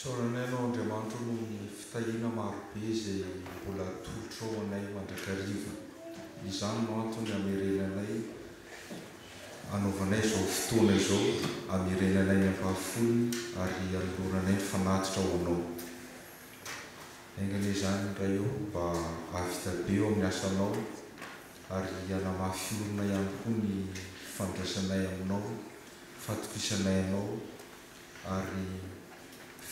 Soranay Andriamanitra no ny fitahiana marobe izay mbola tolotra ao anay mandrakariva. Izany no antony hamerenanay anaovanay izao fotoana izao, hamerenanay ny ampahafolony ary hanoloranay ny fanatitra ao anao. Aingana izany indray eo mba havita be eo amin'ny asanao ary hanamafy olona ihany koa ny fandraisanay aminao, fatokisanay anao ary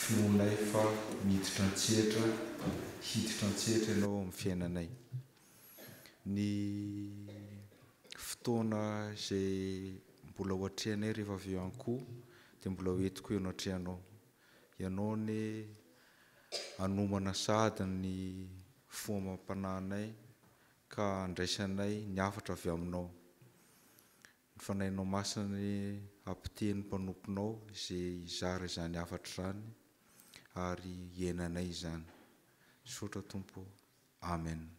finoanay fa hiditra an-tsehatra ianao amin'ny fiainanay. Ny fotoana izay mbola ho atrehanay rehefa avy eo ihany-koa dia mbola hoentiko eo natrehanao. Ianao ny hanomana sady ny fomam-panahinay ka andraisanay ny hafatra avy aminao. Ny fanahinao masina ny ampiteny mpanomponao izay hizara izany hafatra izany ary hiainanay izany. Sotra Tompo. Amen.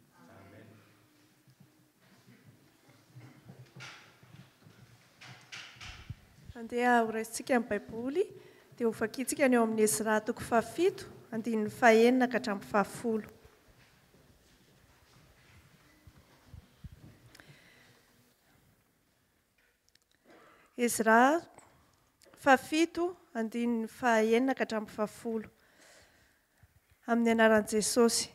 Andeha horaisitsika amin'ny Baiboly dia ho vakiantsika ny eo amin'ny Ezra toko 7, andininy 9 ka hatramin'ny 10. Ezra 7, andininy 9 ka hatramin'ny 10. Amin'ny anaran'i Jesosy.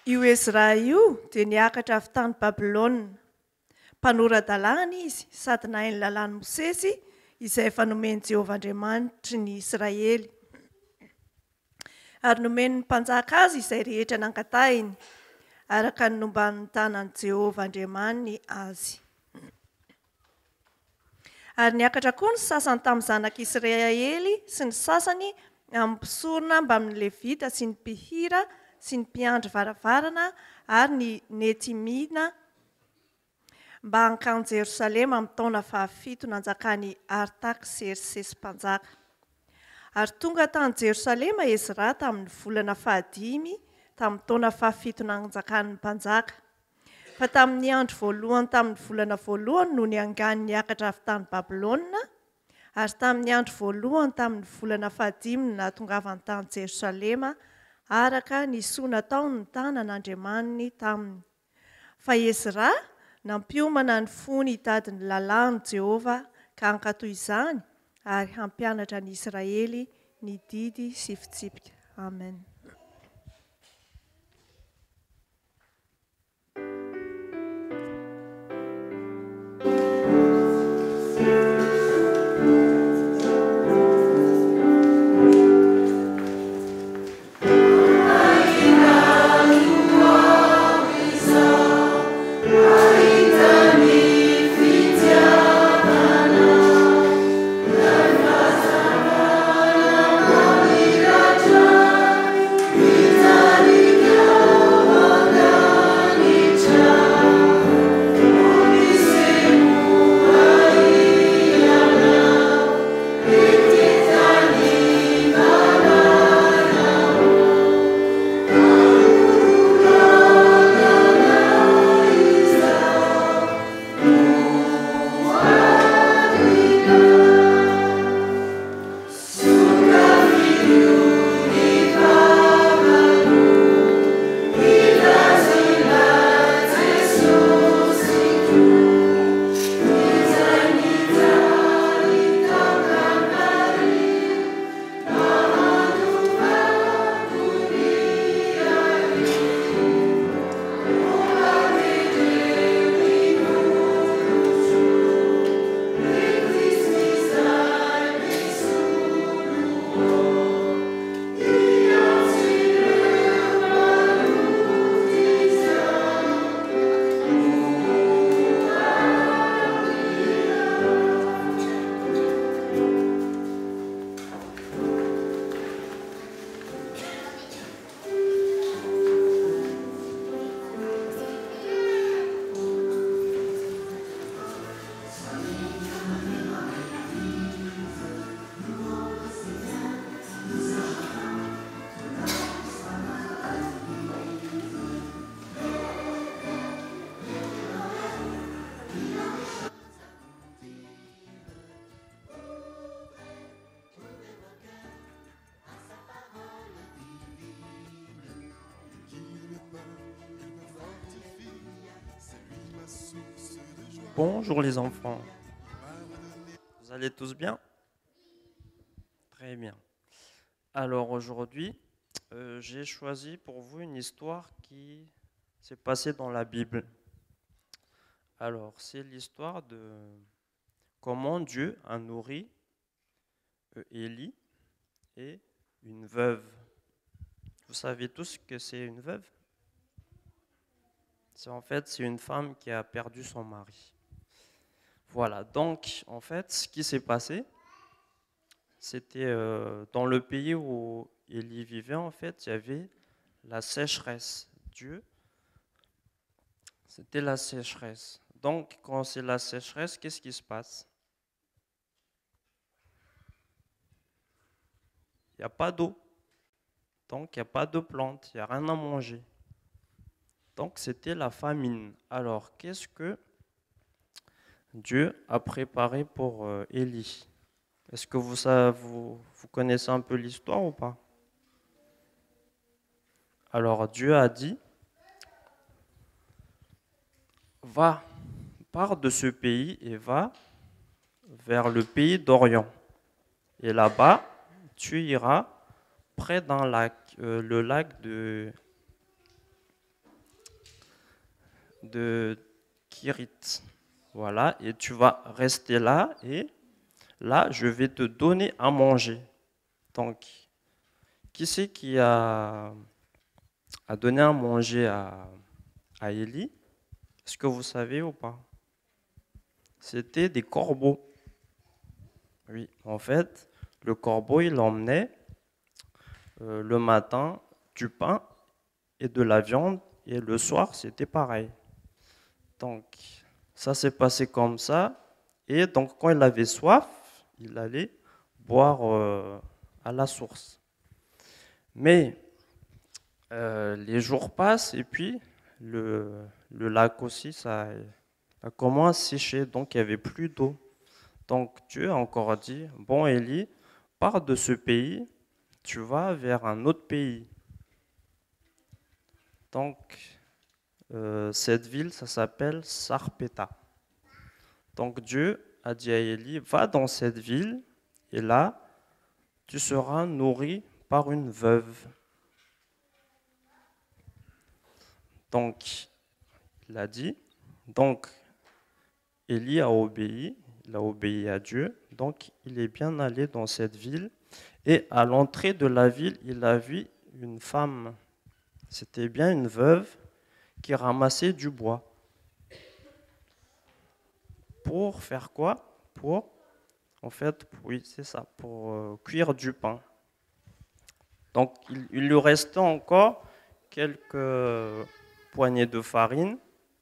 Io Ezra io dia niakatra avy tany Babilôna. Mpanorandalàna izy sady nahay ny lalàn'i Mosesy izay efa nomeny Jehovah Andriamanitry ny Israely. Ary nomeny ny mpanjaka azy izay rehetra nangatahiny araka ny nomban'ny tanan'i Jehovah Andriamaniny azy. Ary niakatra koa ny sasany tamin'ny zanak'Israely sy ny sasany amin'ny mpisorona mba amin'ny Levita sy ny mpihira sy ny mpiandry varavarana ary ny Netimina mba hankany Jerosalema amin'ny taona 17 nanjakany Artakserses mpanjaka. Ary tonga tany Jerosalema Ezra tamin'ny volana 15 tamin'ny taona 17 nanjakany mpanjaka. Fa tamin'ny andro voalohany tamin'ny volana voalohany no niangany niakatra avy tany Babilôna, ary tamin'ny andro voalohany tamin'ny volana 15 natongavany tany Jerosalema araka ny soa nataony ny tanan'Andriamaniny taminy. Fa Ezra nampiomana ny fony hitady ny lalàn'i Jehovah ka hankatoy izany ary hampianatra ny Israely ny didy sy fitsipika. Amen. Amen. Bonjour les enfants, vous allez tous bien? Très bien. Alors aujourd'hui, j'ai choisi pour vous une histoire qui s'est passée dans la Bible. Alors c'est l'histoire de comment Dieu a nourri Élie et une veuve. Vous savez tous que c'est une veuve? C'est une femme qui a perdu son mari. Voilà, donc en fait, ce qui s'est passé, c'était dans le pays où Élie vivait, en fait, il y avait la sécheresse. Dieu, c'était la sécheresse. Donc, quand c'est la sécheresse, qu'est-ce qui se passe? Il n'y a pas d'eau. Donc, il n'y a pas de plantes, il n'y a rien à manger. Donc, c'était la famine. Alors, qu'est-ce que Dieu a préparé pour Élie? Est-ce que vous connaissez un peu l'histoire ou pas? Alors, Dieu a dit, va, pars de ce pays et va vers le pays d'Orient. Et là-bas, tu iras près d'un lac, le lac de Kirit. Voilà, et tu vas rester là et là, je vais te donner à manger. Donc, qui c'est qui a donné à manger à Élie? Est-ce que vous savez ou pas? C'était des corbeaux. Oui, en fait, le corbeau, il emmenait le matin du pain et de la viande, et le soir, c'était pareil. Donc, ça s'est passé comme ça. Et donc, quand il avait soif, il allait boire à la source. Mais les jours passent et puis le lac aussi, ça a commencé à sécher, donc il n'y avait plus d'eau. Donc Dieu a encore dit, bon Élie, pars de ce pays, tu vas vers un autre pays. Donc cette ville, ça s'appelle Sarpeta. Donc Dieu a dit à Élie, va dans cette ville et là, tu seras nourri par une veuve. Donc, il a dit, donc Élie a obéi, il a obéi à Dieu, donc il est bien allé dans cette ville et à l'entrée de la ville, il a vu une femme, c'était bien une veuve qui ramassait du bois. Pour faire quoi? Oui, c'est ça, pour cuire du pain. Donc, il lui restait encore quelques poignées de farine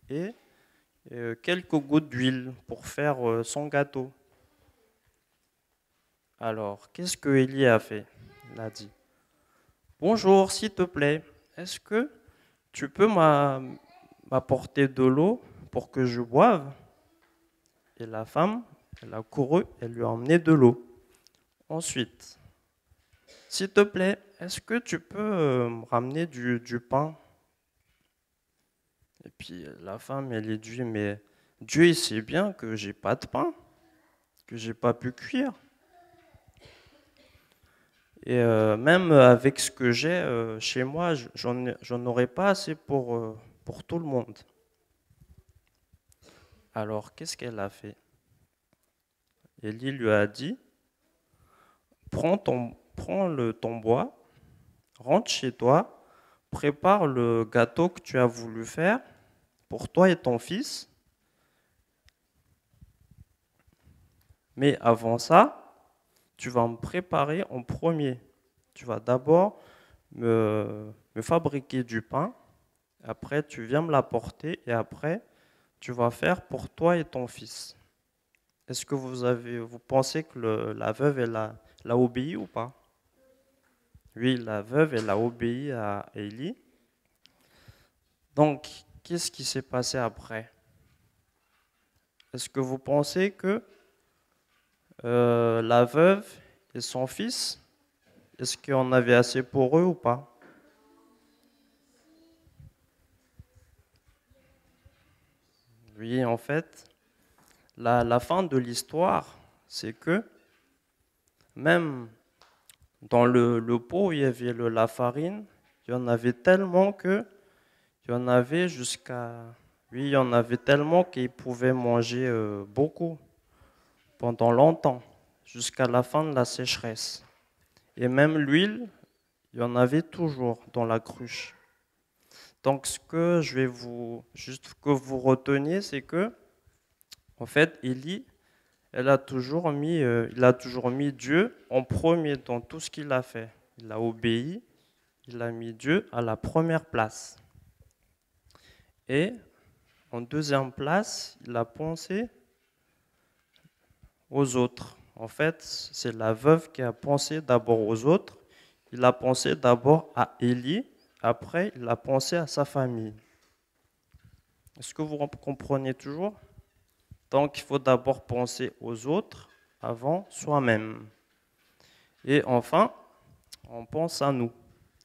et quelques gouttes d'huile pour faire son gâteau. Alors, qu'est-ce que Élie a fait? Il a dit, bonjour, s'il te plaît, est-ce que tu peux m'apporter de l'eau pour que je boive? Et la femme, elle a couru, elle lui a emmené de l'eau. Ensuite, s'il te plaît, est-ce que tu peux me ramener du pain? Et puis la femme, elle lui dit, mais Dieu, il sait bien que j'ai pas de pain, que j'ai pas pu cuire. Et même avec ce que j'ai chez moi, j'en aurais pas assez pour tout le monde. Alors, qu'est-ce qu'elle a fait? Élie lui a dit, prends ton bois, rentre chez toi, prépare le gâteau que tu as voulu faire pour toi et ton fils. Mais avant ça, tu vas me préparer en premier. Tu vas d'abord me fabriquer du pain, après tu viens me l'apporter et après tu vas faire pour toi et ton fils. Est-ce que vous pensez que la veuve, elle a obéi ou pas? Oui, la veuve, elle a obéi à Élie. Donc, qu'est-ce qui s'est passé après? Est-ce que vous pensez que la veuve et son fils, est-ce qu'on avait assez pour eux ou pas? Oui, en fait, la fin de l'histoire, c'est que même dans le pot où il y avait la farine, il y en avait tellement que il y en avait oui, il y en avait tellement qu'ils pouvaient manger beaucoup pendant longtemps, jusqu'à la fin de la sécheresse. Et même l'huile, il y en avait toujours dans la cruche. Donc, ce que je vais juste que vous reteniez, c'est que, en fait, Élie, il a toujours mis Dieu en premier dans tout ce qu'il a fait. Il a obéi, il a mis Dieu à la première place. Et en deuxième place, il a pensé aux autres. En fait, c'est la veuve qui a pensé d'abord aux autres. Il a pensé d'abord à Élie, après il a pensé à sa famille. Est-ce que vous comprenez toujours? Donc, il faut d'abord penser aux autres avant soi-même. Et enfin, on pense à nous.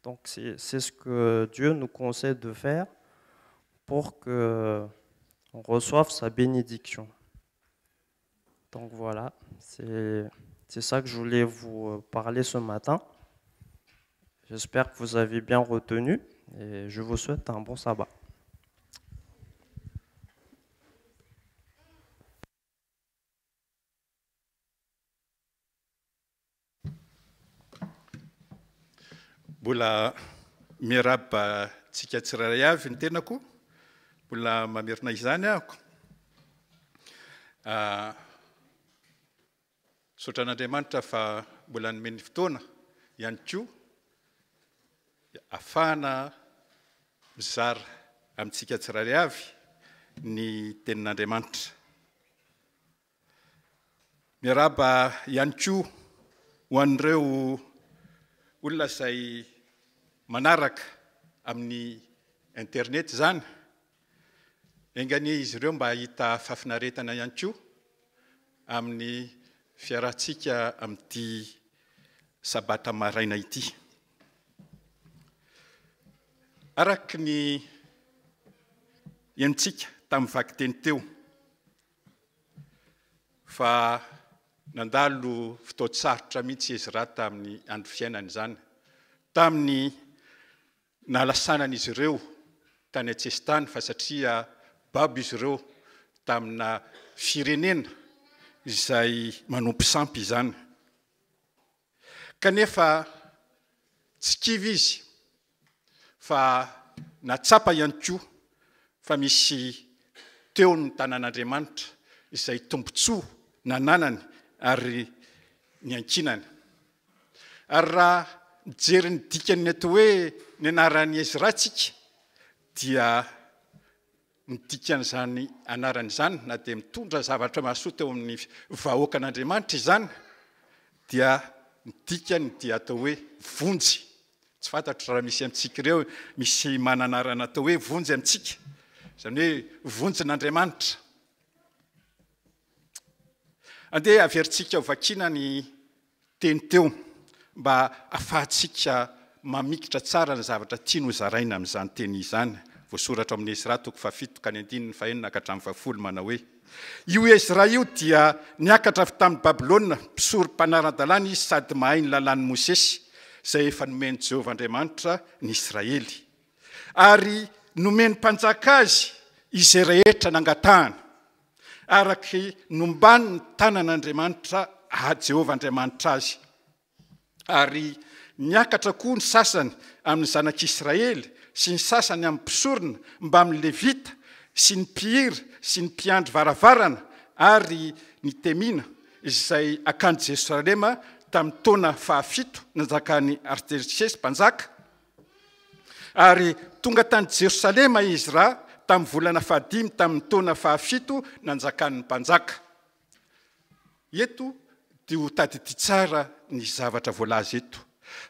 Donc, c'est ce que Dieu nous conseille de faire pour qu'on reçoive sa bénédiction. Donc voilà, c'est ça que je voulais vous parler ce matin. J'espère que vous avez bien retenu et je vous souhaite un bon sabbat. Mbola miaraba tsika tsirairay avy ny tenako, mbola mamerina izany ahako. Saotra an'Andriamanitra fa mbola nomeny fotoana ihany koa ahafahana mizara amintsika tsirairay avy ny tenin'Andriamanitra. Miaraba ihany koa ho an'ireo olona izay manaraka amin'ny internet zany, engany izy ireo mba hita fafinaretana ihany koa amin'ny fiarahantsika amin'ity sabata maraina ity. Araky ny enitsika tamin'ny vaky teny teo fa nandalo fotoan-tsarotra mihitsy Ezra tamin'ny andro fiainany izany, tamin'ny nalasanan'izy ireo tany Antsesitany, fa satria babo izy ireo tamina firenena izay manompo sampy izany. Kanefa tsy kivy izy fa natsapa ihany koa fa misy teo ny tanàn'Andriamanitra izay tombontsoa nananany ary ny ankinany. Ary raha mijery ny dikany ato hoe ny anaran'ny Ezra tsika, dia ny dikan'izany anarany izany, na dia mitondra zavatra mahasoa teo amin'ny vahoakan'Andriamanitra izany, dia ny dikany dia atao hoe vonjy. Tsy fantatro raha misy amintsika ireo misy mananarana atao hoe vonjy amintsika, izany hoe vonjin'Andriamanitra. Andeha averintsika ho vakiana ny teny teo mba ahafahantsika mamikitra tsara ny zavatra tiany hozaraina amin'izany teny izany. Voasoratra amin'ny Ezra 7:1-5 manao hoe: io Ezra io dia niakatra avy tamin'ny Babilôna, mpisory mpanaran-dalàna izy sady mahay ny lalàn'ny Mosesy, izay efa nomeny Jehovah Andriamanitra ny Israely, ary nomeny mpanjaka azy izay rehetra nangatahana, araky nombany ny tanan'Andriamanitra Jehovah Andriamanitra azy. Ary niakatra koa ny sasany amin'ny zanak'Israely sy ny sasany amin'ny mpisorona mba amin'ny Levita sy ny mpihira sy ny mpiandry varavarana ary ny temina, izay akany Jerosalema tamin'ny taona 7 nanjakany Artaxerxes mpanjaka. Ary tonga tany Jerosalema izy raha tamin'ny volana 5 tamin'ny taona 7 nanjakany mpanjaka. Eto dia ho tadidy tsara ny zavatra voalaza eto.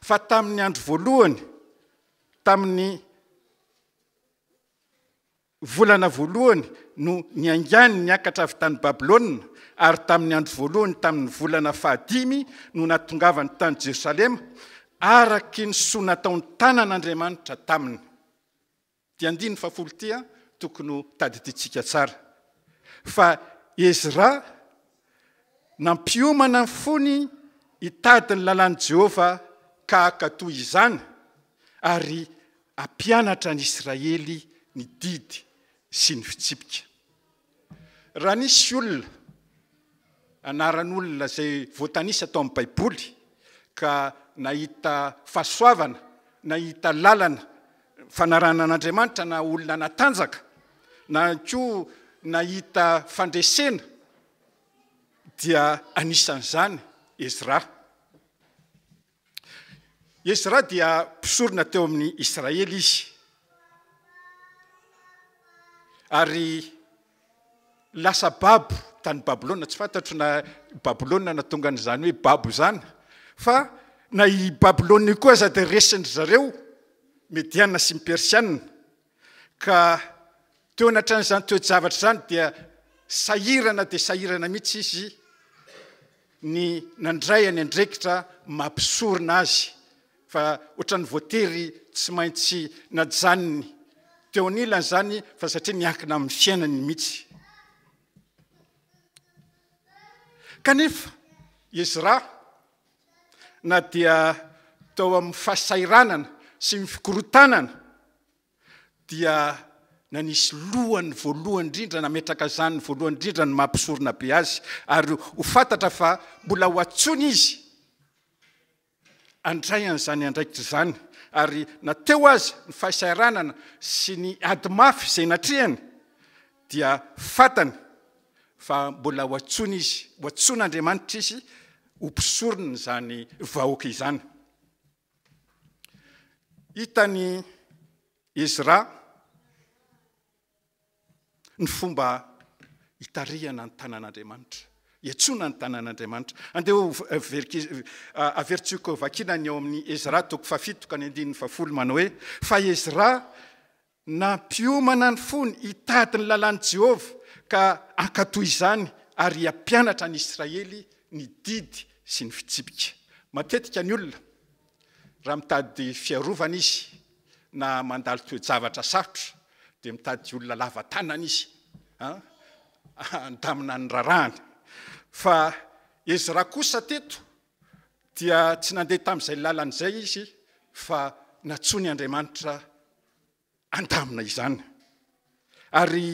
Fa tamin'ny andro voalohany, tamin'ny volana voalohany no niangany niakatra avy tany Babilôna, ary tamin'ny andro voalohany tamin'ny volana 5 no natongavany tany Jerosalema, araky ny soa nataony tanan'Andriamanitra taminy. Dia andiny 10 tokony ho tadiditsika tsara. Fa Ezra nampiomana ny fony hitady ny lalàn'i Jehova ka hakatoy izany ary ampianatra ny Israely ny didy sy ny fitsipika. Raha nisy olona anaran'olona izay voatanisa atao amin'ny Baiboly ka nahita fahasoavana, nahita lalana fanarana an'Andriamanitra na olona natanjaka, na koa nahita fandresena, dia anisan'izany Ezra. Ezra dia mpisorona teo amin'ny Israely izy. Ary lasa babo tany Babilôna, tsy fantatro na Babilôna na tonga n'izany hoe babo zany, fa na i Babilôna io koa sady resiny zareo Mediana sy Persiana, ka teo anatran'izany toe-javatra zany dia sahirana dia sahirana mihitsy izy ny nandray any andraikitra mampisorona azy, fa ohatran'ny voatery tsy maintsy najanony teo anilany zany fa satria niankina amin'ny fiainany mihitsy. Kanefa Ezra na dia tao amin'ny fahasairanana sy ny fikorotanana dia nanisy lohany voalohany indrindra, nametraka zany voalohany indrindra ny mampisorona be azy, ary ho fantatra fa mbola ho antsony izy andray an'izany andraikitra zany, ary nateo azy ny fahasairanana sy ny ady mafy izay natrehany dia fantany fa mbola ho antsony izy, ho antson'Andriamanitra izy ho mpisorona zany vahoaka izany. Hitany Ezra ny fomba hitarihana ny tanàn'Andriamanitra, hiantsona ny tanàn'Andriamanitra. Andeo averitsiko vakina ny ao amin'ny Ezra toko 7 ka ny 10 manao hoe: fa Ezra nampiomana ny fony hitady ny lalàn'i Jehova ka ankatoy izany ary hampianatra ny Israely ny didy sy ny fitsipika. Matetika ny olona raha mitady fiarovana izy na mandalo toe-javatra sarotra dia mitady olona lava tanana izy, andamina ny rarahany. Fa Ezra kosa teto dia tsy nandeha tamin'izay lalan'izay izy, fa natsony Andriamanitra andamina izany, ary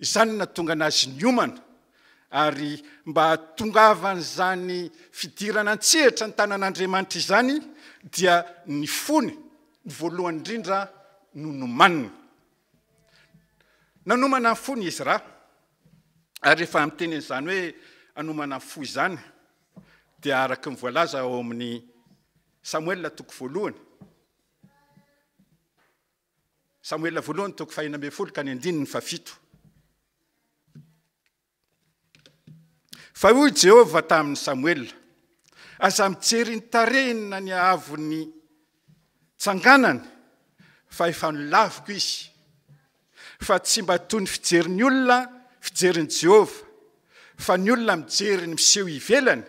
izany natonga anazy niomana, ary mba tongavany zany fidirana antsehatra ny tanàn'Andriamanitra izany dia ny fony ny voalohany indrindra no nomanina. Nanomana ny fony Ezra, ary rehefa miteny izany hoe anomana ny fo izany dia araka ny voalaza ao amin'ny Samuel toko 1, Samuel 1 toko 4 ka ny 7. Fa hoy Jehova tamin'ny Samuel: aza mijery ny tarehina ny ahavony tsanganany, fa efa nolaviko izy, fa tsy mba toy ny fijerin'ny olona fijerin'i Jehova, fa ny olona mijery ny miseho ivelany,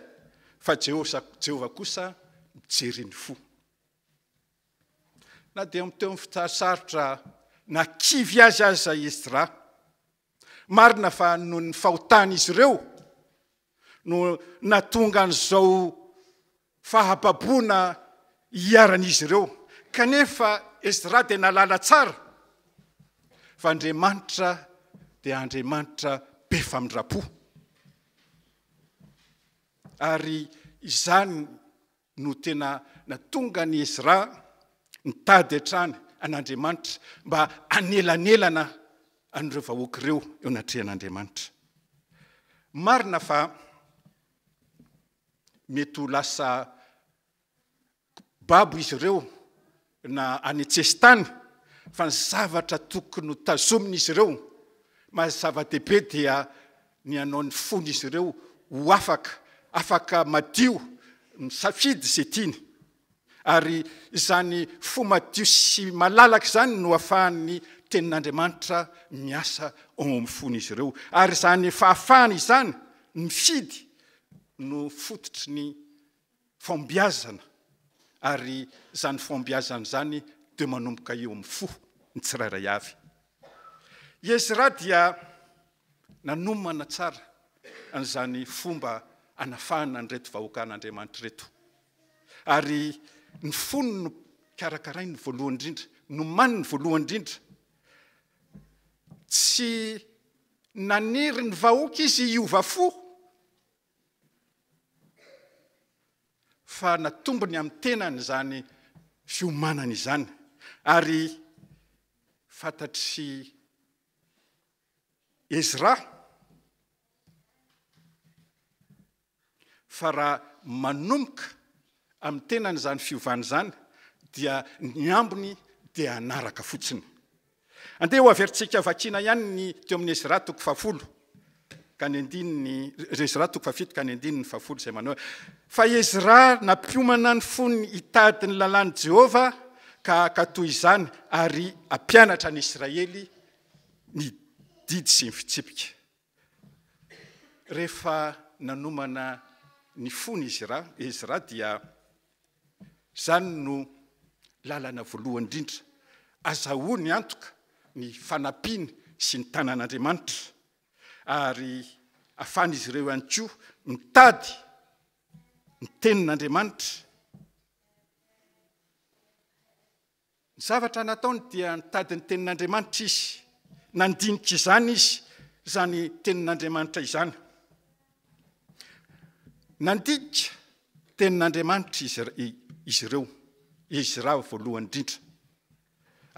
fa Jehova kosa mijery ny fo. Na dia teo amin'ny fitsasarotra nakivy azy aza Ezra, marina fa noho ny fahotana izy ireo no natonga an'izao fahababoana hiaran'izy ireo. Kanefa Ezra dia nalala tsara fa Andriamanitra dia Andriamanitra be famindrapo, ary izany no tena natonga ny Ezra nitady hatrany an'Andriamanitra mba anelanelana an'ireo vahoaka ireo eo anatrehan'Andriamanitra. Marina fa mety ho lasa babo izy ireo na any an-tsesitany, fa ny zavatra tokony ho tazomin'izy ireo mahazava-dehibe dia ny anao ny fony izy ireo ho afaka madio misafidy izay tiany, ary izany fo madio sy malalaka izany no ahafahan'ny tenin'Andriamanitra miasa ao amin'ny fony izy ireo, ary izany fahafahana izany mifidy no fototry ny fombiazana, ary izany fombiazana izany dia manomboka eo amin'ny fo ny tsirairay avy. Ezra dia nanomana tsara an'izany fomba anafahana ny reto vahoakan'Andriamanitra reto. Ary ny fony no karakarainy ny voalohany indrindra, no many ny voalohany indrindra. Tsy naniry ny vahoaka izy hiova fo, fa natombony amin'ny tenany izany fiomanana izany. Ary fantatry Ezra fa raha manomboka amin'ny tenany izany fiovana izany dia ny ambony dia anaraka fotsiny. Andeha ho averintsika vakiana ihany ny teo amin'ny Ezra toko 10 ka ny andininy Ezra toko 7 ka ny andininy 10 izay manao fa Ezra nampiomana ny fony hitady ny lalàn'i Jehova ka toy izany ary ampianatra ny Israely ny didy sy ny fitsipika. Rehefa nanomana ny fony Ezra dia zany no lalana voalohany indrindra azahoany antoka ny fanampiany sy ny tanan'Andriamanitra ary ahafahan'izy ireo ihany koa mitady ny tenin'Andriamanitra. Ny zavatra nataony dia nitady ny tenin'Andriamanitra izy, nandinika izany izy, izany tenin'Andriamanitra izany. Nandinika tenin'Andriamanitra izy ireo, Ezra voalohany indrindra,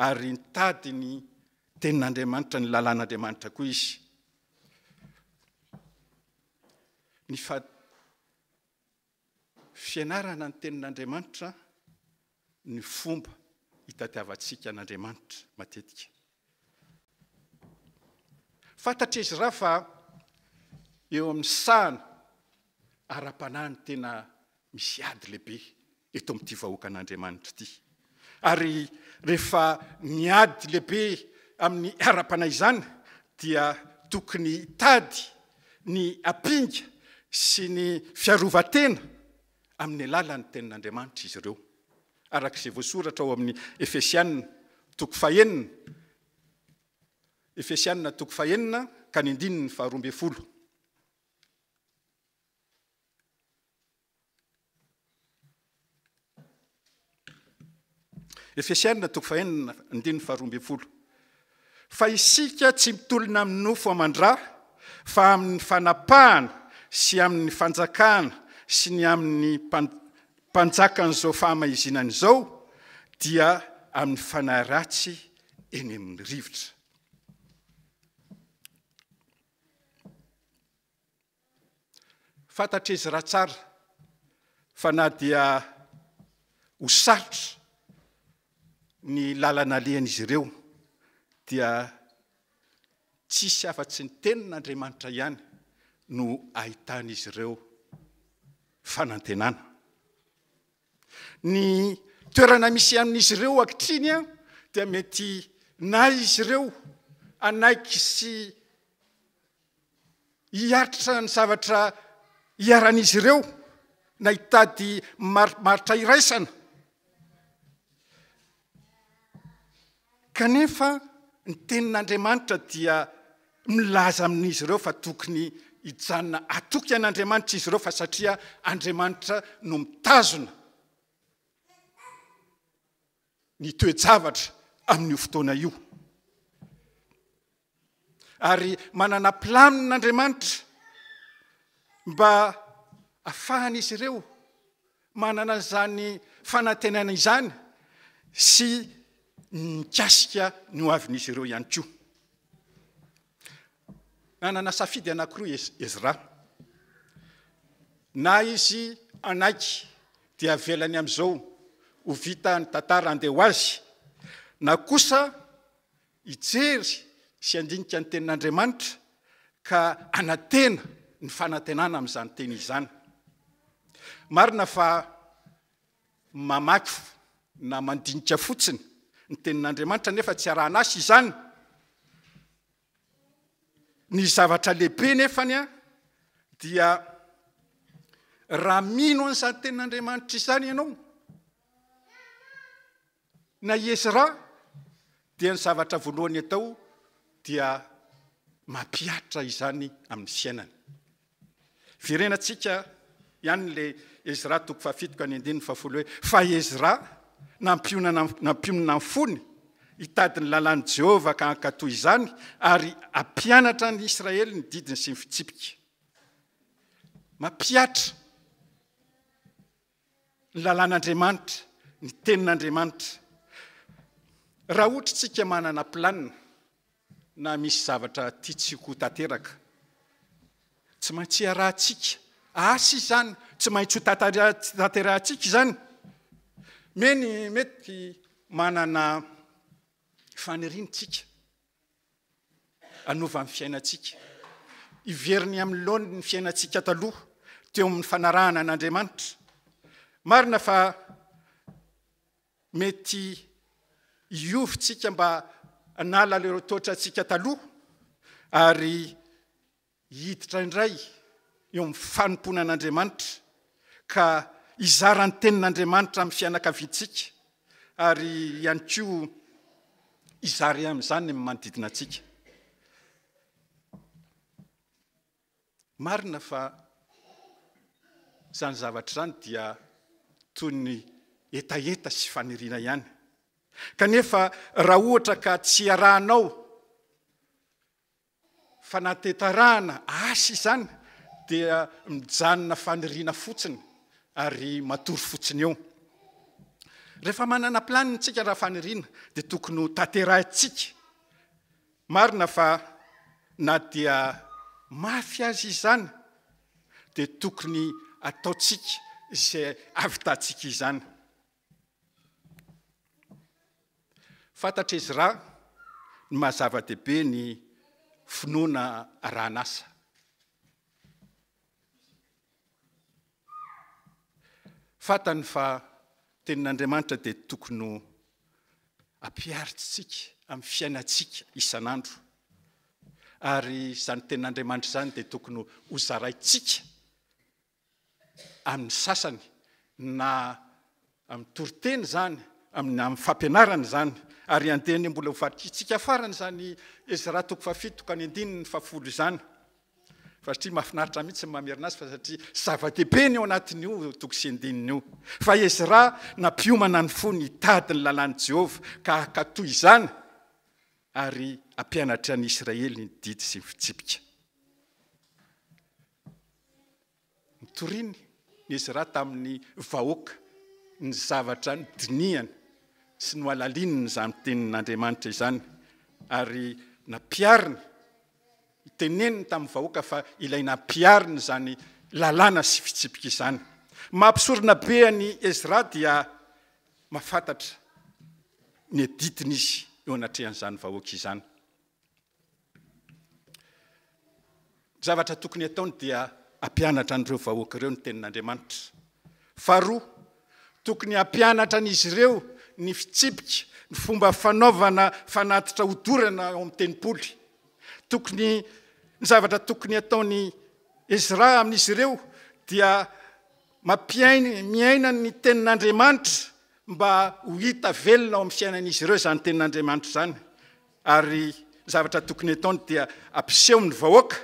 ary nitady ny tenin'Andriamanitra, ny lalàn'Andriamanitra koa izy. Ny fianarana ny tenin'Andriamanitra ny fomba hitadiavantsika an'Andriamanitra matetika. Fantatra Ezra fa eo amin'ny sahana ara-panahiny tena misy ady lehibe eto amin'ity vahoakan'Andriamanitra ity. Ary rehefa miady lehibe amin'ny ara-panahy izany dia tokony hitady ny apinga sy ny fiarovatena amin'ny alalan'ny tenin'Andriamanitra izy ireo. Arak'izay voasoratra ao amin'ny Efesianina toko 9, Efesianina toko 9 ka ny andininy 12. Efesianina toko 9 andininy 12. Fa isika tsy mitolona amin'ny nofo amandrà, fa amin'ny fanapahana sy amin'ny fanjakana sy ny amin'ny mpanjakan'izao fahamahizinana izao dia amin'ny fanahy ratsy eny amin'ny rivotra. Fantatra Ezra tsara fa na dia ho sarotra ny lalana alehan'izy ireo dia tsisy afa-tsy ny tenin'Andriamanitra ihany no ahitan'izy ireo fanantenana. Ny toerana misy amin'izy ireo ankehitriny dia mety na izy ireo anaiky sy hiaritra ny zavatra hiaran'izy ireo na hitady maritra iraisana, kanefa ny tenin'Andriamanitra dia milaza amin'izy ireo fa tokony hijanona atoky an'Andriamanitra izy ireo fa satria Andriamanitra no mitazona ny toe-javatra amin'io fotoana io. Ary manana planin'Andriamanitra mba ahafahan'izy ireo manana izany fanantenana izany sy mikasika ny hoavin'izy ireo ihany koa. Nanana safidy anankiroa Ezra. Na izy anaiky dia velany amin'izao ho vita ny tantara andeha ho azy, na kosa hijery sy handinika ny tenin'Andriamanitra ka anatena ny fanantenana amin'izany teny izany. Marina fa mamaky na mandinika fotsiny ny tenin'Andriamanitra nefa tsy arahan'asy izany. Ny zavatra lehibe nefany dia raha mino an'izany tenin'Andriamanitra izany ianao na Ezra dia ny zavatra voalohany atao dia mampiatra izany amin'ny fiainany. Virenantsika ihany le Ezra toko fafitoko any andininy fafolo hoe fa Ezra nampionana ny fony hitady ny lalàny Jehova ka hankatoy izany ary ampianatra ny Israely ny didiny sy ny fitsipika. Mampiatra ny lalàn'Andriamanitra, ny tenin'Andriamanitra. Raha ohatra tsika manana planina na misy zavatra tiatsika ho tanteraka, tsy maintsy arahantsika asa izany, tsy maintsy ho tanterahantsika izany. Mety manana faniriantsika anova ny fiainantsika, iveriny amin'ny laony ny fiainantsika taloha teo amin'ny fanarahana an'Andriamanitra. Marina fa mety iovitsika mba hanala ireo toetrantsika taloha ary hiditra indray eo amin'ny fanompona an'Andriamanitra ka izara ny tenin'Andriamanitra amin'ny fianakaviantsika ary ihany koa izary amin'izany amin'ny manodidina antsika. Marina fa izany zavatra izany dia toy ny etaeta sy faniriana ihany. Kanefa raha ohatra ka tsy arahanao fanatetarahana asa izany dia mijanona faniriana fotsiny ary matory fotsiny eo. Rehefa manana planiny tsika raha faniriana dia tokony ho tanterahintsika. Marina fa na dia mafy azy izany dia tokony ataontsika izay avitantsika izany. Fantatra Ezra ny mahazava-dehibe ny finoana arahan'asa. Fantany fa tenin'Andriamanitra dia tokony ho ampiaritsika amin'ny fiainantsika isan'andro. Ary izany tenin'Andriamanitra izany dia tokony ho zaraintsika amin'ny sasany na amin'ny toriteny izany, amin'ny fampianarana izany, ary andehany mbola ho vatritsika farany izany Ezra toko fafitoko any andininy fafolo izany. Fa satria mahafinaritra mihitsy mamerina azy fa satria zava-dehibe ny eo anatin'io toko sy andininy io. Fa Ezra nampiomana ny fony hitady ny lalàn'i Jehova ka hakatoy izany ary ampianatra ny Israely ny didy sy ny fitsipika. Nitoriany ny Ezra tamin'ny vahoaka ny zavatra ny dinihany sy ny alalininy izany tenin'Andriamanitra izany ary nampiariny teneniny tamin'ny vahoaka fa ilaina ampiariny izany lalàna sy fitsipika izany. Mampisorona be any Ezra dia mahafantatra ny adidiny izy eo anatrehan'izany vahoaka izany. Zavatra tokony ataony dia ampianatra an'ireo vahoaka ireo ny tenin'Andriamanitra. Faharoa, tokony ampianatra an'izy ireo ny fitsipika, ny fomba fanaovana fanatitra hodorana ao amin'ny tenipoly. Ny zavatra tokony ataony Ezra amin'izy ireo dia miaina ny tenin'Andriamanitra mba ho hita velona ao amin'ny fiainan'izy ireo izany tenin'Andriamanitra izany. Ary zavatra tokony ataony dia ampiseho ny vahoaka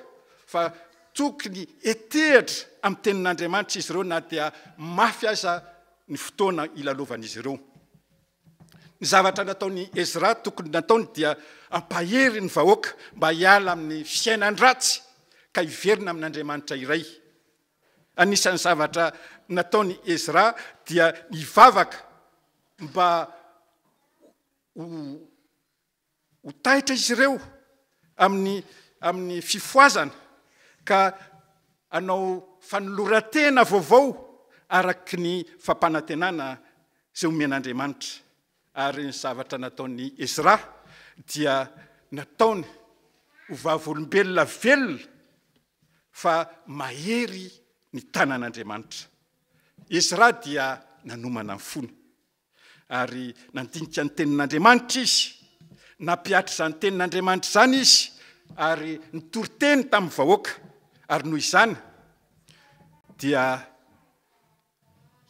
fa tokony etehitra amin'ny tenin'Andriamanitra izy ireo na dia mafy aza ny fotoana ilalovan'izy ireo. Ny zavatra nataony Ezra tokony nataony dia ampahery ny vahoaka mba hiala amin'ny fiainan-dratsy ka hiverina amin'Andriamanitra iray. Anisan'ny zavatra nataony Ezra dia hivavaka mba ho taitra izy ireo amin'ny fifoazana ka hanao fanoloran-tena vaovao araky ny fampanantenana izay omen'Andriamanitra. Ary ny zavatra nataony Ezra dia nataony ho vavolombelona velona fa mahery ny tanan'Andriamanitra. Ezra dia nanomana ny fony ary nandinika ny tenin'Andriamanitra izy, nampiatra izany tenin'Andriamanitra izany izy ary nitoriteny tamin'ny vahoaka. Ary noho izany dia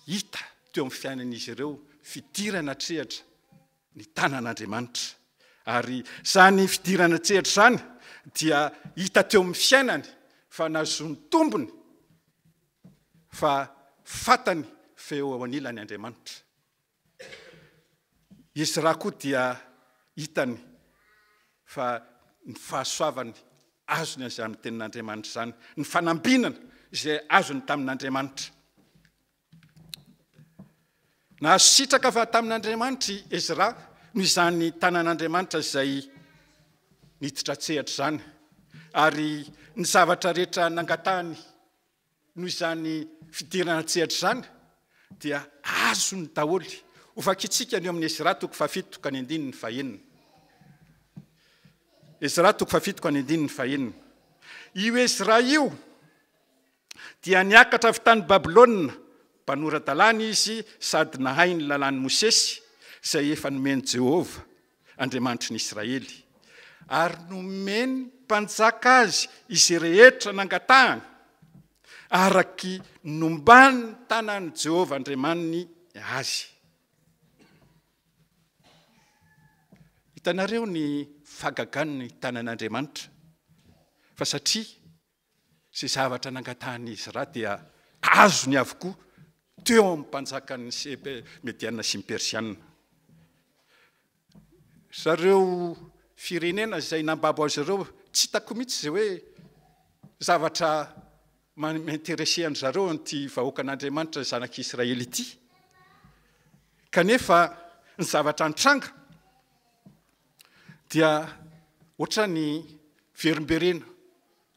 hita teo amin'ny fiainan'izy ireo fidirana trehatra ny tanan'Andriamanitra. Ary izany fidirana trehatra izany dia hita teo amin'ny fiainany fa nazony tombony fa fatany feo ao anilany Andriamanitra. Izy raha koa dia hitany fa ny fahasoavany azony azany tenin'Andriamanitra zany, ny fanambinana izay azony tamin'Andriamanitra. Nahazo sitraka fa tamin'Andriamanitra Ezra noho izany tanan'Andriamanitra izay niditra tsehatra zany, ary ny zavatra rehetra nangatahany noho izany fidirana tsehatra zany dia azony daholy. Ho vakitsika ny eo amin'ny Ezra 7:1-9. Ezra 7:1-9. Io Ezra io dia niakatra avy tany Babilôna, mpanora-dalàna izy sady nahay ny lalàn'ny Mosesy izay efa nomeny Jehova Andriamanitry ny Israely, ary nomeny mpanjaka azy izy rehetra nangatahany araky nombany tanany Jehova Andriamaniny azy. Hitanareo ny fagagany tanan'Andriamanitra, fa satria izay zavatra nangatahany izy raha dia azony avokoa teo amin'ny mpanjakany Mediana sy ny Persiana. Zareo firenena izay nambabo azy ireo tsy hitako mihitsy izay hoe zavatra m'interesse an zareo an'ity vahoakan'Andriamanitra zanak'Israely ity, kanefa ny zavatra antranga dia ohatra ny verimberena,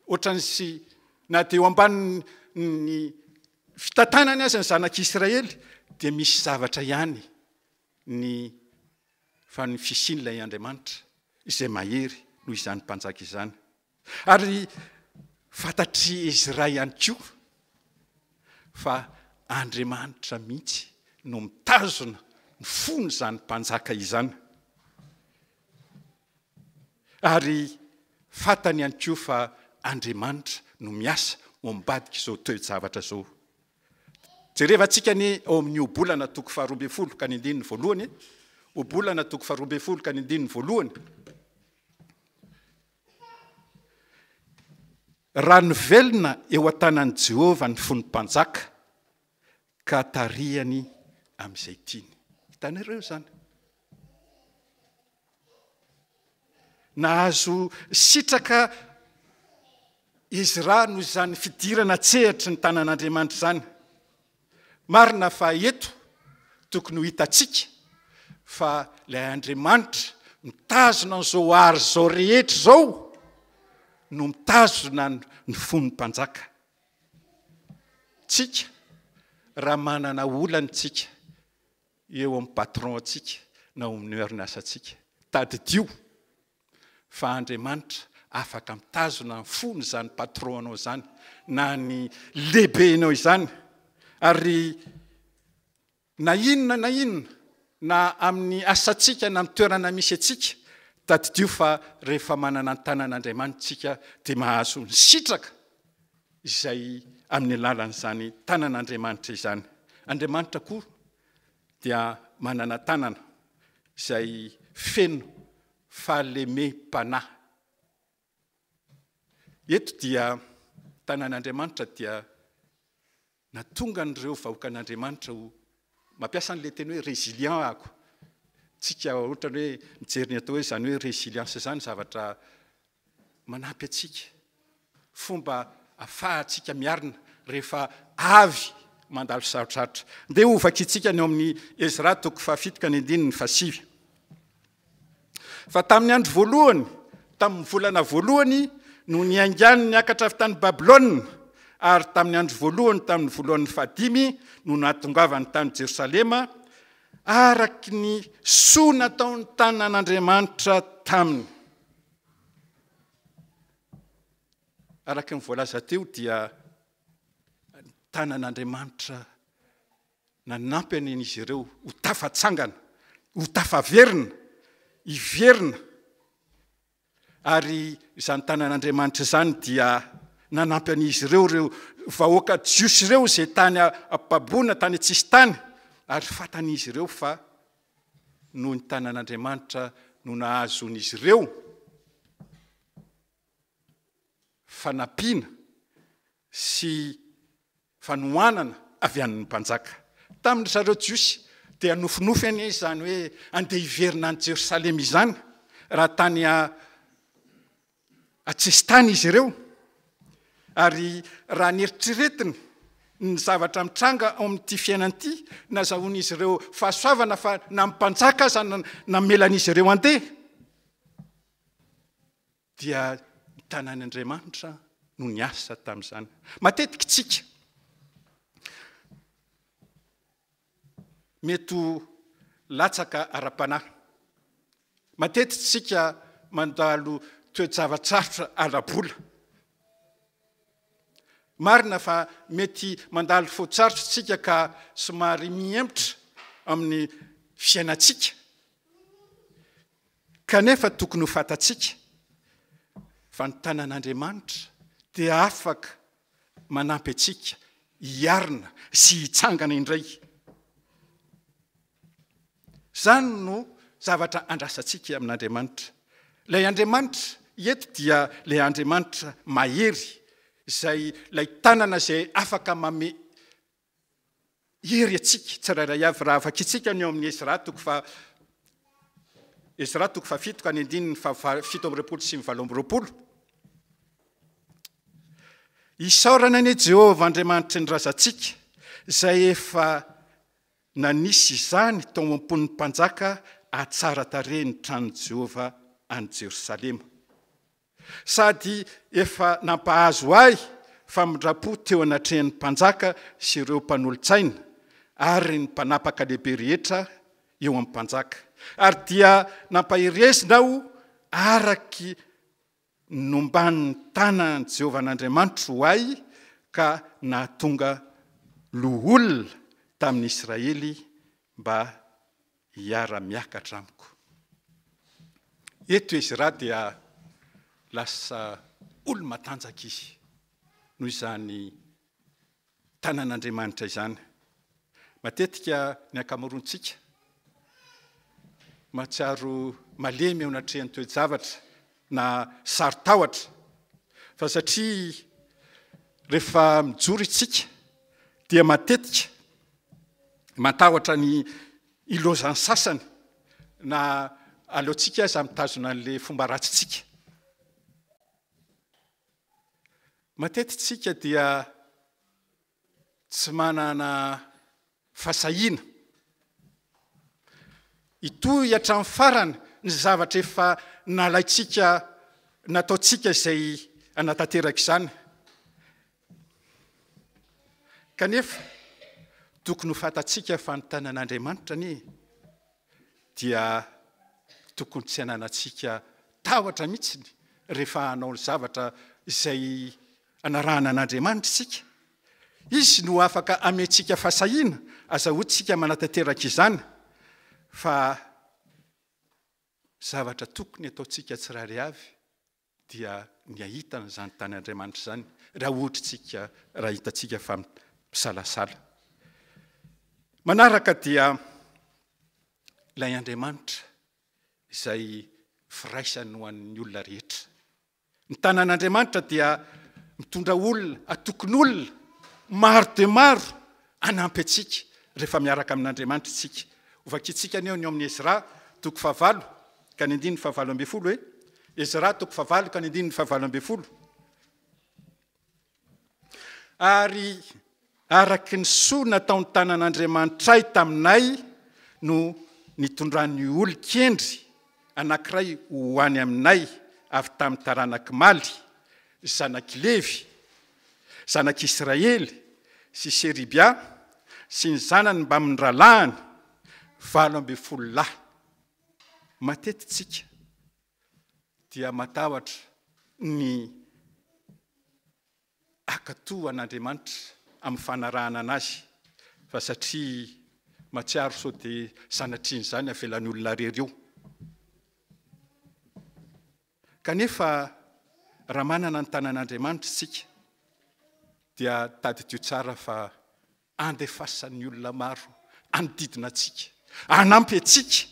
ohatra ny sy na dia eo ambany ny fitantanany azy ny zanak'Israely dia misy zavatra ihany ny fa ny fisian'ilay Andriamanitra izay mahery noho izany mpanjaka izany. Ary fantatry Ezra ihany koa fa Andriamanitra mihitsy no mitazona ny fony izany mpanjaka izany. Ary fantany ihany koa fa Andriamanitra no miasa ambadika izao toe-javatra izao. Jerevantsika ny ao amin'ny obolana 12:1-9 obolana 12:1-9. Raha nivelona eo an-tanan'i Jehova ny fony mpanjaka ka tarihany amin'izay tiany. Hitanareo zany. Nahazo sitraka Ezra noho izany fidirana tsehatra ny tanan'Andriamanitra zany. Marina fa eto tokony ho hitantsika fa ilay Andriamanitra mitazona an'izao ary izao rehetra izao no mitazona ny fony mpanjaka. Tsika raha manana olana tsika eo amin'ny patron atsika na amin'ny orinasa-tsika, tadidio fa Andriamanitra afaka mitazona ny fony izany patron anao zany na ny lehibenao izany. Ary na inona na amin'ny asatsika na amin'ny toerana misy atsika, tadidio fa rehefa manana ny tanan'Andriamanitra tsika dia mahazo ny sitraka izay amin'ny alalan'izany tanan'Andriamanitra izany. Andriamanitra koa dia manana tanana izay feno fahalemem-panahy. Eto dia tanan'Andriamanitra dia natonga an'ireo vahoakan'Andriamanitra ho mampiasa an'ilay teny hoe résilient ako. Tsika ohatra hoe mijery ny atao hoe izany hoe résilience izany zavatra manampy atsika, fomba ahafahantsika miarina rehefa avy mandalo sarotratra. Ndeha ho vakitsika ny eo amin'ny Ezra 7:7-7. Fa tamin'ny andro voalohany, tamin'ny volana voalohany no niaingany niakatra avy tany Babilôna, ary tamin'ny andro voalohany tamin'ny voalohan'ny 15 no natongavany tany Jerosalema araky ny soa nataony tanan'Andriamanitra taminy. Araky ny voalaza teo dia tanan'Andriamanitra nanampy an'izy ireo ho tafatsangana, ho tafaverina, hiverina. Ary izany tanan'Andriamanitra izany dia nanampy an'izy ireo vahoaka jiosy ireo izay tany ampabona, tany tsisy tany, ary fantan'izy ireo fa noho ny tanan'Andriamanitra no nahazon'izy ireo fanampiana sy fanohanana avy an'ny mpanjaka. Tamin'ny zareo jiosy dia nofinofy any izany hoe andeha hiverina any Jerosalema izany raha tany atsestany izy ireo, ary raha nieritreretiny ny zavatra mitranga ao amin'ity fiainan'ity nazahoan'izy ireo fahasoavana fa na mpanjaka aza namelan'izy ireo andeha, dia ny tanàn'Andriamanitra no niasa tamin'izany. Matetika tsika mety latsaka ara-panahy, matetika tsika mandalo toe-java-tsarotra ara-bola, marina fa mety mandalo fo-tsarotra tsika ka somary miempotra amin'ny fiainatsika, kanefa tokony ho fatatsika fa ny tanàn'Andriamanitra dia afaka manampy atsika hiarina sy hitsangana indray. Zany no zavatra andrasantsika amin'Andriamanitra. Ilay Andriamanitra eto dia ilay Andriamanitra mahery, izay ilay tanana izay afaka mame hery atsika tsirairay avy. Raha afaka itsika ny eo amin'ny Ezra toko fa 7 ka ny 7 sy 7. Isaorana ny Jehovah Andriamanitra ny razantsika, izay efa nanisy izany tao am-pon'ny mpanjaka atsara tarehy ny tranon'i Jehovah any Jerosalema, sady efa nampahazo ahy famindrapo teo anatrehan'ny mpanjaka sy ireo mpanolo-tsaina ary ny mpanapaka lehibe rehetra eo amin'ny mpanjaka, ary dia nampahirezina aho araky nomban'ny tanan'i Jehovah n'Andriamanitra ho ahy ka nahatonga loholona tamin'ny Israely mba hiara-miakatra amiko. Eto Ezra dia lasa olo-matanjaka izy noho izany tanan'Andriamanitra izany. Matetika ny ankamaroantsika mahatsiaro malemy eo anatrehan'ny toe-javatra na saritahotra, fa satria rehefa mijoro itsika dia matetika matahotra ny ilozan'ny sasany na aleontsika aza mitazona an'ilay fomba ratsitsika. Matetika dia tsy manana fasahiana itoy hatramin'ny farany ny zavatra efa nalaitsika nataotsika izay anatanteraka izany, kanefa tokony ho fatatsika fa ny tanan'Andriamanitra ni dia tokony tsy hananatsika tahotra mihitsy rehefa hanao ny zavatra izay anarahana an'Andriamanitra isika. Izy no afaka amentsika fasahiana azahoantsika manatanteraka izany, fa zavatra tokony ataotsika tsirairay avy dia ny ahitana izany tanan'Andriamanitra izany raha ohatritsika raha hitatsika fa misalasala. Manaraka dia ilay Andriamanitra izay firaisany ho an'ny olona rehetra. Ny tanan'Andriamanitra dia mitondra olona, atokony olona maro dia maro hanampy atsika rehefa miaraka amin'Andriamanitra itsika. Ovakitsika ny eo amin'ny Ezra toko 9 ka ny 9:12 hoe Ezra toko 9 ka ny 9:12. Ary araky ny soa nataon'ny tanan'Andriamanitra taminay no nitondrany olo-kendry anankiray ho any aminay avy tamin'ny taranaky Maly, zanaky Levy, zanaky Israely sy Seribia, sy ny zanany mba mindralahany 12 lahy. Matetika dia matahotra ny akatoa an'Andriamanitra amin'ny fanarahana anazy, fa satria matsiaro sao dia sanatriny izany avelany olona rery eo. Kanefa raha manana ny tanan'Andriamanitra isika dia tadidio tsara fa andefasan'ny olona maro anodidina atsika, hanampy atsika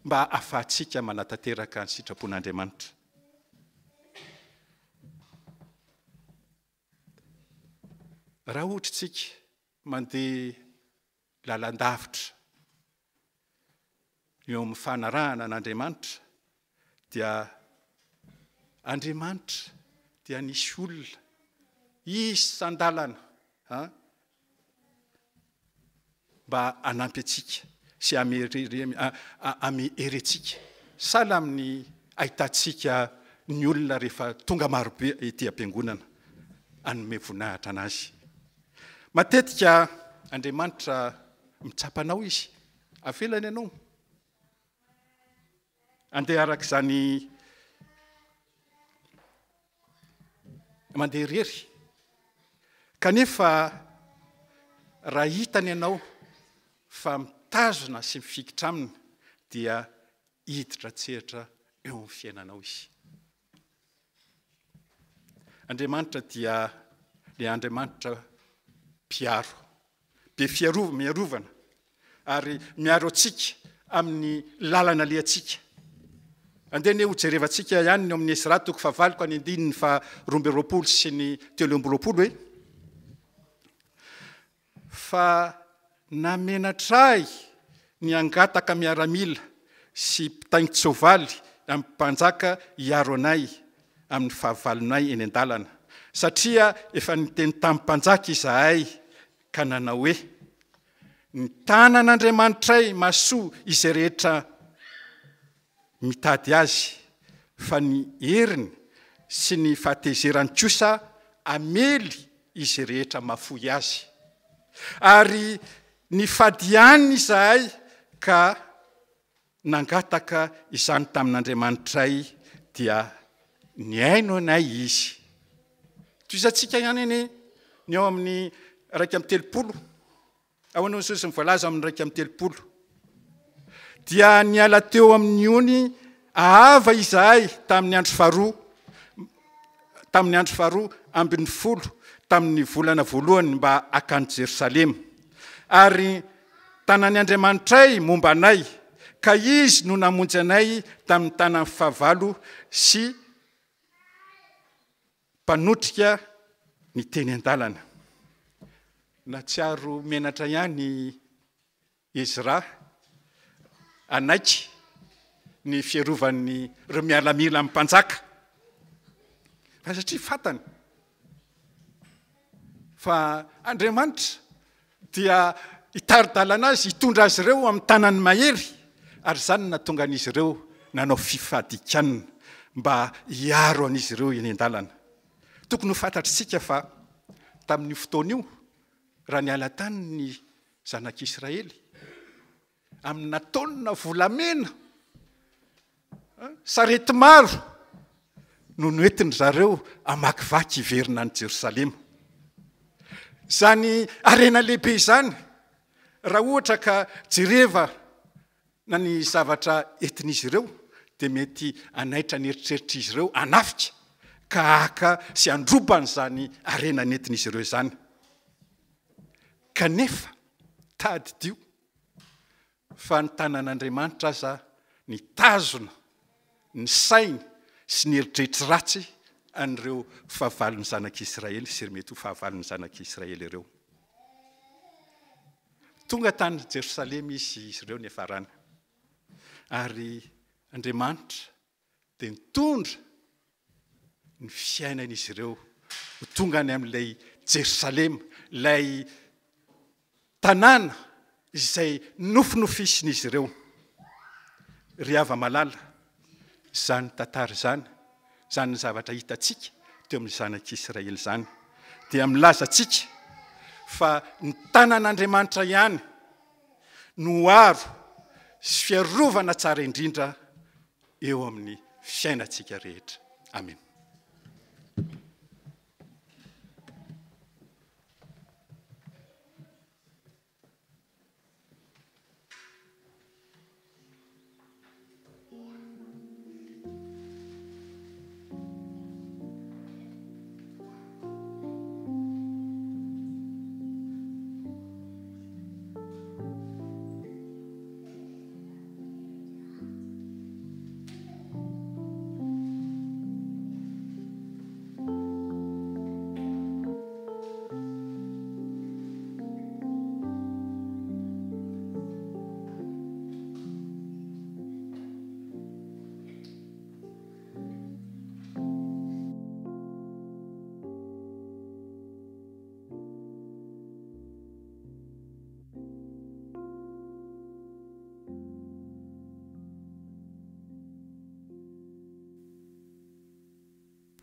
mba ahafahantsika manatanteraka ny sitrapon'Andriamanitra. raha ohatra tsika mandeha lalandavitra eo amin'ny fanarahana an'Andriamanitra dia Andriamanitra dia nisy olona isan-dalana mba hanampy antsika sy ameherentsika sahala amin'ny ahitantsika ny olona rehefa tonga marobe ety am-piangonana anome voninahitra anazy. Matetika Andriamanitra mitsapanao izy, avelany ianao andeha araka izany mandeha irery, kanefa raha hitany ianao fa mitazona sy mifikitra aminy dia hiditra tsehatra eo amin'ny fiainanao izy. Andriamanitra dia le Andriamanitra mpiaro, be miarovana ary miaro antsika amin'ny lalana le antsika. Andeha ne ho jerevantsika ihany ny amin'ny Esra toko 9 fa 12 sy ny 13 hoe fa namenatray ny angataka miaramila sy mpitaingitra soavaly amin'ny mpanjaka hiaro anay amin'ny fahavalonay eny an-dalana satria efa niteny tamin'ny mpanjaka izahay ka nanao hoe ny tanan'Andriamanitray masoa izay rehetra mitady azy fa ny heriny sy ny fahatezerany kosa amely izy rehetra mafoy azy ary ny fadiany izahay ka nangataka izany tamin'Andriamanitray dia ny aino anay izy. Toizantsika ihany eny ny ao amin'ny 1:30 ao anao Jesosy mivoalaza amin'ny 1:30 dia niala teo amin'ny ony ahava izahay tamin'ny andro faharoa ambin'ny folo tamin'ny volana voalohany mba hakany Jerosalema ary tanany Andriamanitray momba anay ka izy no namonjy anay tamin'ny tanany fahavalo sy mpanotrika ny teny an-dalana. Natsiaro menatra ihany Ezra anaiky ny fiarovan'ny ireo mialamila amin'ny mpanjaka fa satria fatany fa Andriamanitra dia hitari-dalana azy hitondra azy ireo amin'ny tanany mahery ary izany natonga an'izy ireo nanao fifadikanina mba hiaro an'izy ireo eny an-dalana. Tokony ho fantatritsika fa tamin'ny fotoana io raha niala tany ny zanak'Israely amin'ny nataona volamena sarety maro no noentiny zareo amakivaky hiverina any Jerosalema. Zany arena lehibe izany raha ohatra ka jereva na ny zavatra entin'izy ireo dia mety anaitra ny eritreritry izy ireo anafika ka haka sy androbany zany arena nentin'izy ireo izany. Kanefa tady dio fa ny tanan'Andriamanitra aza ny tazona ny sainy sy ny eritreritry ratsy an'ireo fahavalon'ny zanak'Israely sy mety ho fahavalon'ny zanak'Israely ireo. Tonga tany Jerosalema izy ireo ny farana ary Andriamanitra dia nitondra ny fiainan'izy ireo ho tonga any amin'ilay Jerosalema, ilay tanàna izay nofinofisin'izy ireo. Ry hava-malala, izany tantara izany, izany ny zavatra hitantsika teo amin'ny zanak'Israely izany dia milaza antsika fa ny tanan'Andriamanitra ihany no aro sy fiarovana tsara indrindra eo amin'ny fiainantsika rehetra. Amen.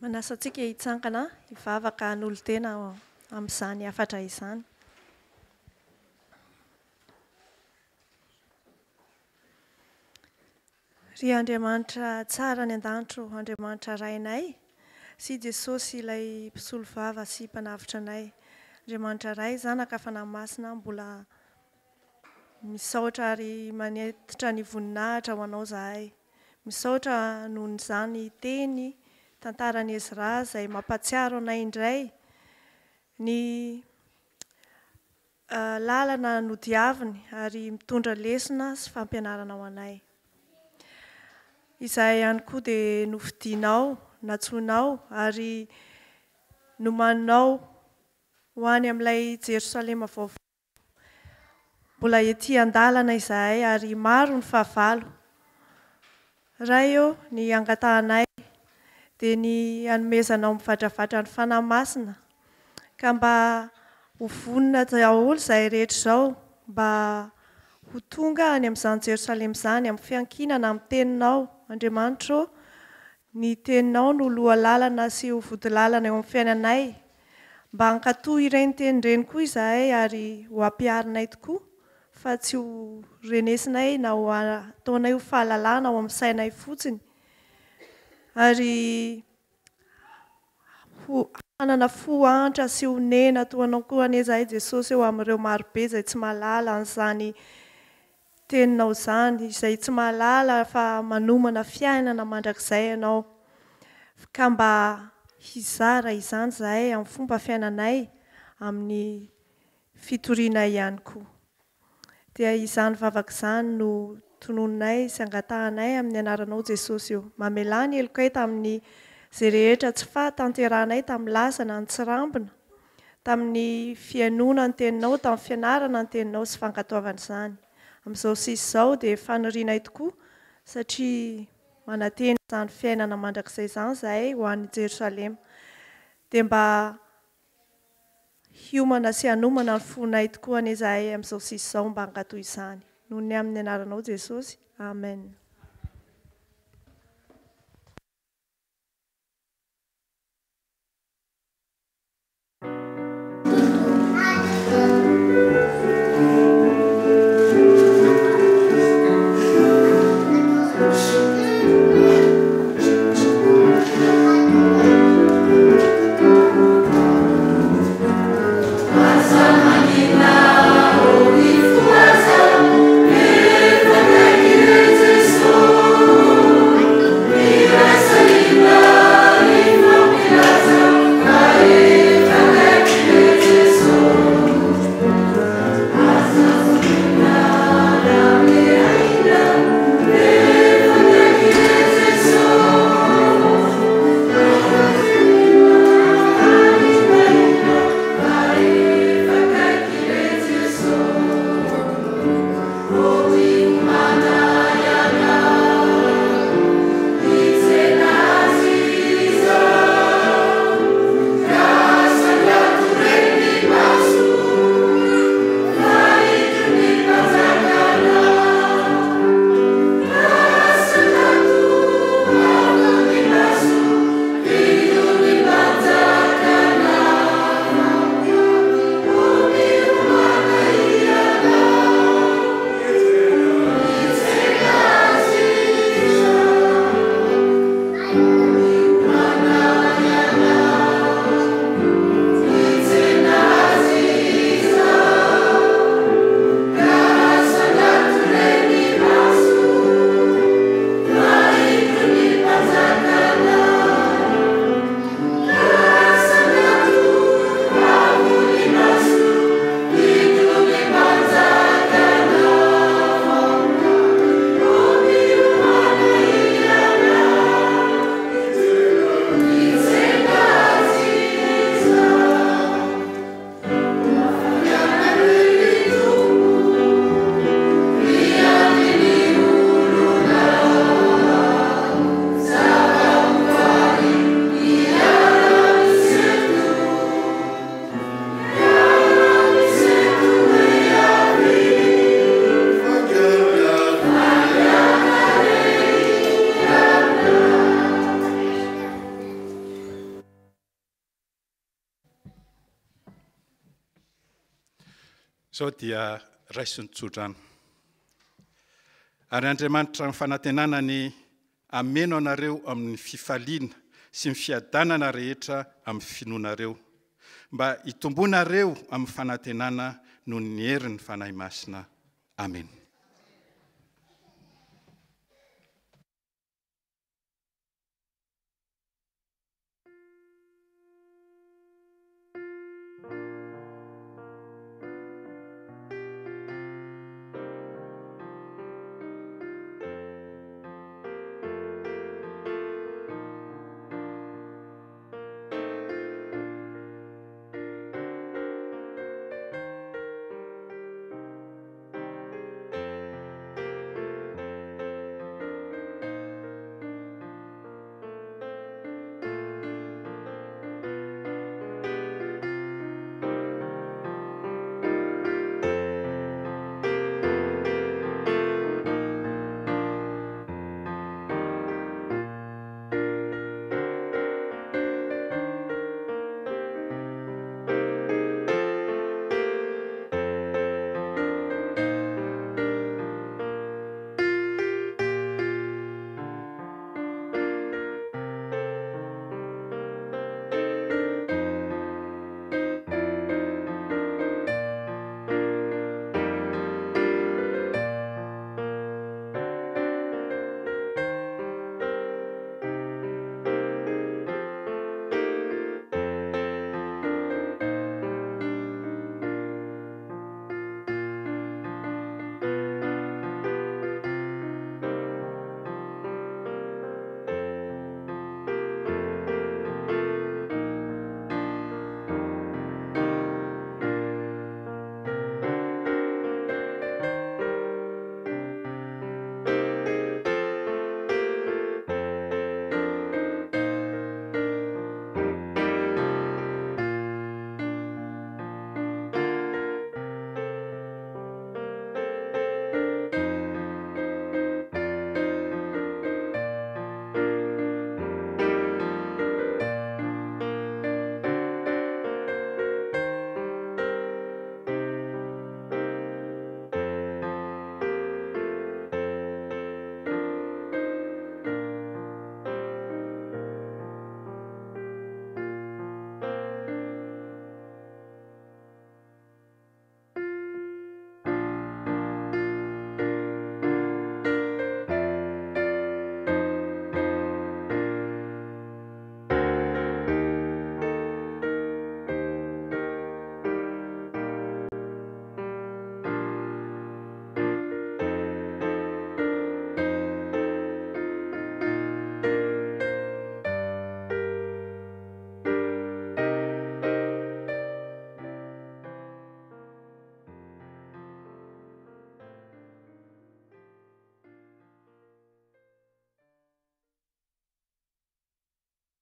Manasa antsika hitsangana hivavaka n'olon-tena amin'izany afatra izany. Ry Andriamanitra tsara ny an-danitro, Andriamanitra rainay, sy Jesosy ilay mpisolo vava sy mpanavitra anay. Andriamanitra ray, zanaka fanahy-masina mbola misaotra ary manetitra ny voninahitra ho anao zahay. Misaotra noho izany teny tantaran'i Ezra izay mampatsiaro anay indray ny lalana nodiaviny ary mitondra lesona sy fampianarana ho anay. Izahay ihany koa dia nofidianao, natsoinao ary nomaninao ho any amin'ilay Jerosalema vaovao. Mbola ety an-dalana izahay ary maro ny fahavalo. Ray ny angatahanay dia ny hanomezanao mivadravatra ny fanahy masina ka mba ho vonina daholo izay rehetra izao mba ho tonga any amin'izany Jerosalema izany amin'ny fiankinana amin'ny teninao. Andriamanitra, ny teninao no loha lalana sy ho vodi-lalana eo amin'ny fiainanay. Mba hankatoy ireny teny ireny koa izahay ary ho ampiarinay tokoa fa tsy ho renesinay na ho ataonay ho fahalalana ao amin'ny sainay fotsiny. Ary hanana fo antra sy ho nena toanao koa anie izahay Jesosy eo amin'ireo marobe izay tsy mahalala an'izany teninao izany, izay tsy mahalala fa manomana fiainana mandrakizay ianao. Ka mba hizara izany izahay amin'ny fomba fiainanay, amin'ny fitorianay ihany koa. Dia izany vavaka izany no tonononay sy angatahanay amin'ny anaranao Jesosy eo. Mamelany heloka tamin'ny izay rehetra tsy fahatanteranay tamin'ny lasana ny tsirambina, tamin'ny fiainona ny teninao, tamin'ny fianarana ny teninao sy fankatoavana izany. Amin'izao sisa izao dia fanirianay tokoa satria manantena izany fiainana mandrakizay izany izahay ho an'i Jerosalema. Dia mba hiomana sy hanomana ny fonay tokoa anie izahay amin'izao sisa izao mba hankatoy izany. Noho ny amin'ny anaranao Jesosy. Amen. Jesus zao dia raisonytsodrano ary Andriamanitra ny fanantenanany ameno anareo amin'ny fifaliana sy ny fiadanana rehetra amin'ny finoanareo mba hitombonareo amin'ny fanantenana noho ny herin'ny fanahy masina. Amen.